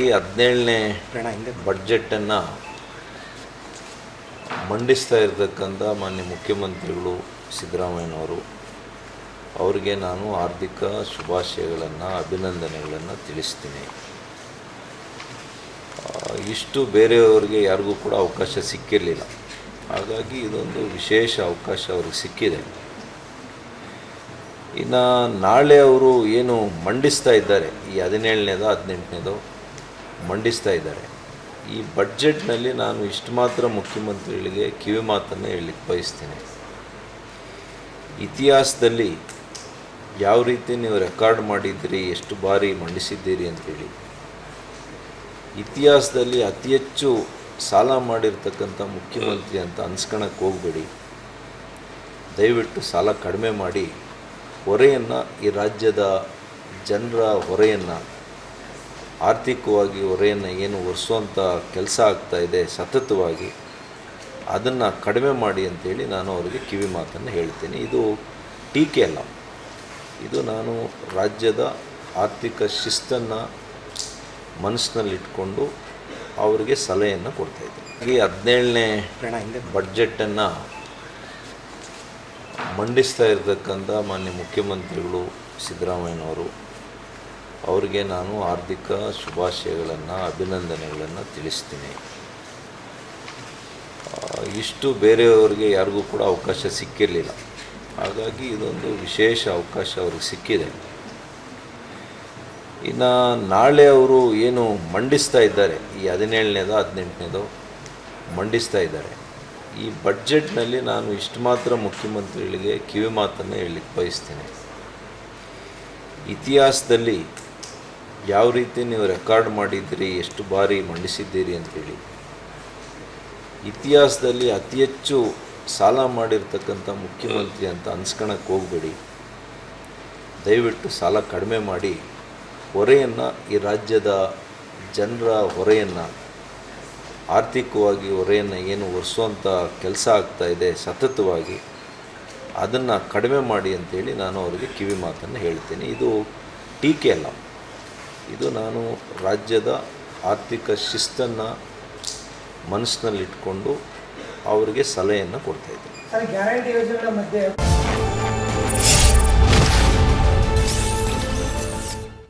ಈ 17ನೇ ಬಡ್ಜೆಟನ್ನು ಮಂಡಿಸ್ತಾ ಇರತಕ್ಕಂಥ ಮಾನ್ಯ ಮುಖ್ಯಮಂತ್ರಿಗಳು ಸಿದ್ದರಾಮಯ್ಯನವರು ಅವರಿಗೆ ನಾನು ಹಾರ್ದಿಕ ಶುಭಾಶಯಗಳನ್ನು ಅಭಿನಂದನೆಗಳನ್ನು ತಿಳಿಸ್ತೀನಿ. ಇಷ್ಟು ಬೇರೆಯವರಿಗೆ ಯಾರಿಗೂ ಕೂಡ ಅವಕಾಶ ಸಿಕ್ಕಿರಲಿಲ್ಲ. ಹಾಗಾಗಿ ಇದೊಂದು ವಿಶೇಷ ಅವಕಾಶ ಅವ್ರಿಗೆ ಸಿಕ್ಕಿದೆ. ಇನ್ನು ನಾಳೆ ಅವರು ಏನು ಮಂಡಿಸ್ತಾ ಇದ್ದಾರೆ, ಈ 17ನೇದೋ 18ನೇದೋ ಮಂಡಿಸ್ತಾ ಇದ್ದಾರೆ. ಈ ಬಡ್ಜೆಟ್ನಲ್ಲಿ ನಾನು ಇಷ್ಟು ಮಾತ್ರ ಮುಖ್ಯಮಂತ್ರಿಗಳಿಗೆ ಕಿವಿ ಮಾತನ್ನು ಹೇಳಲಿಕ್ಕೆ ಬಯಸ್ತೀನಿ. ಇತಿಹಾಸದಲ್ಲಿ ಯಾವ ರೀತಿ ನೀವು ರೆಕಾರ್ಡ್ ಮಾಡಿದ್ದೀರಿ, ಎಷ್ಟು ಬಾರಿ ಮಂಡಿಸಿದ್ದೀರಿ ಅಂತೇಳಿ, ಇತಿಹಾಸದಲ್ಲಿ ಅತಿ ಹೆಚ್ಚು ಸಾಲ ಮಾಡಿರ್ತಕ್ಕಂಥ ಮುಖ್ಯಮಂತ್ರಿ ಅಂತ ಅನ್ಸ್ಕೊಳಕ್ಕೆ ಹೋಗಬೇಡಿ. ದಯವಿಟ್ಟು ಸಾಲ ಕಡಿಮೆ ಮಾಡಿ ಹೊರೆಯನ್ನು, ಈ ರಾಜ್ಯದ ಜನರ ಹೊರೆಯನ್ನು, ಆರ್ಥಿಕವಾಗಿ ಹೊರೆಯನ್ನು ಏನು ಒರೆಸುವಂಥ ಕೆಲಸ ಆಗ್ತಾಯಿದೆ ಸತತವಾಗಿ, ಅದನ್ನು ಕಡಿಮೆ ಮಾಡಿ ಅಂತೇಳಿ ನಾನು ಅವರಿಗೆ ಕಿವಿ ಮಾತನ್ನು ಹೇಳ್ತೀನಿ. ಇದು ಟೀಕೆ ಅಲ್ಲ, ಇದು ನಾನು ರಾಜ್ಯದ ಆರ್ಥಿಕ ಶಿಸ್ತನ್ನು ಮನಸ್ಸಿನಲ್ಲಿಟ್ಕೊಂಡು ಅವರಿಗೆ ಸಲಹೆಯನ್ನು ಕೊಡ್ತಾಯಿದ್ದೀನಿ. ಈ 17ನೇ ಬಡ್ಜೆಟನ್ನು ಮಂಡಿಸ್ತಾ ಇರತಕ್ಕಂಥ ಮಾನ್ಯ ಮುಖ್ಯಮಂತ್ರಿಗಳು ಸಿದ್ದರಾಮಯ್ಯನವರು ಅವರಿಗೆ ನಾನು ಹಾರ್ದಿಕ ಶುಭಾಶಯಗಳನ್ನು ಅಭಿನಂದನೆಗಳನ್ನು ತಿಳಿಸ್ತೀನಿ. ಇಷ್ಟು ಬೇರೆಯವರಿಗೆ ಯಾರಿಗೂ ಕೂಡ ಅವಕಾಶ ಸಿಕ್ಕಿರಲಿಲ್ಲ. ಹಾಗಾಗಿ ಇದೊಂದು ವಿಶೇಷ ಅವಕಾಶ ಅವ್ರಿಗೆ ಸಿಕ್ಕಿದೆ. ಇನ್ನು ನಾಳೆ ಅವರು ಏನು ಮಂಡಿಸ್ತಾ ಇದ್ದಾರೆ, ಈ 17ನೇದೋ 18ನೇದೋ ಮಂಡಿಸ್ತಾ ಇದ್ದಾರೆ. ಈ ಬಡ್ಜೆಟ್ನಲ್ಲಿ ನಾನು ಇಷ್ಟು ಮಾತ್ರ ಮುಖ್ಯಮಂತ್ರಿಗಳಿಗೆ ಕಿವಿ ಮಾತನ್ನು ಹೇಳಲಿಕ್ಕೆ ಬಯಸ್ತೀನಿ. ಇತಿಹಾಸದಲ್ಲಿ ಯಾವ ರೀತಿ ನೀವು ರೆಕಾರ್ಡ್ ಮಾಡಿದ್ದೀರಿ, ಎಷ್ಟು ಬಾರಿ ಮಂಡಿಸಿದ್ದೀರಿ ಅಂತೇಳಿ, ಇತಿಹಾಸದಲ್ಲಿ ಅತಿ ಹೆಚ್ಚು ಸಾಲ ಮಾಡಿರ್ತಕ್ಕಂಥ ಮುಖ್ಯಮಂತ್ರಿ ಅಂತ ಅನ್ಸ್ಕೊಳಕ್ಕೆ ಹೋಗಬೇಡಿ. ದಯವಿಟ್ಟು ಸಾಲ ಕಡಿಮೆ ಮಾಡಿ ಹೊರೆಯನ್ನು, ಈ ರಾಜ್ಯದ ಜನರ ಹೊರೆಯನ್ನು, ಆರ್ಥಿಕವಾಗಿ ಹೊರೆಯನ್ನು ಏನು ಒರೆಸುವಂಥ ಕೆಲಸ ಆಗ್ತಾಯಿದೆ ಸತತವಾಗಿ, ಅದನ್ನು ಕಡಿಮೆ ಮಾಡಿ ಅಂತೇಳಿ ನಾನು ಅವರಿಗೆ ಕಿವಿ ಮಾತನ್ನು ಹೇಳ್ತೀನಿ. ಇದು ಟೀಕೆ ಅಲ್ಲ, ಇದು ನಾನು ರಾಜ್ಯದ ಆರ್ಥಿಕ ಶಿಸ್ತನ್ನು ಮನಸ್ಸಿನಲ್ಲಿಟ್ಕೊಂಡು ಅವರಿಗೆ ಸಲಹೆಯನ್ನು ಕೊಡ್ತಾಯಿದ್ದೀನಿ. ಗ್ಯಾರಂಟಿ ಯೋಜನೆಗಳ ಮಧ್ಯೆ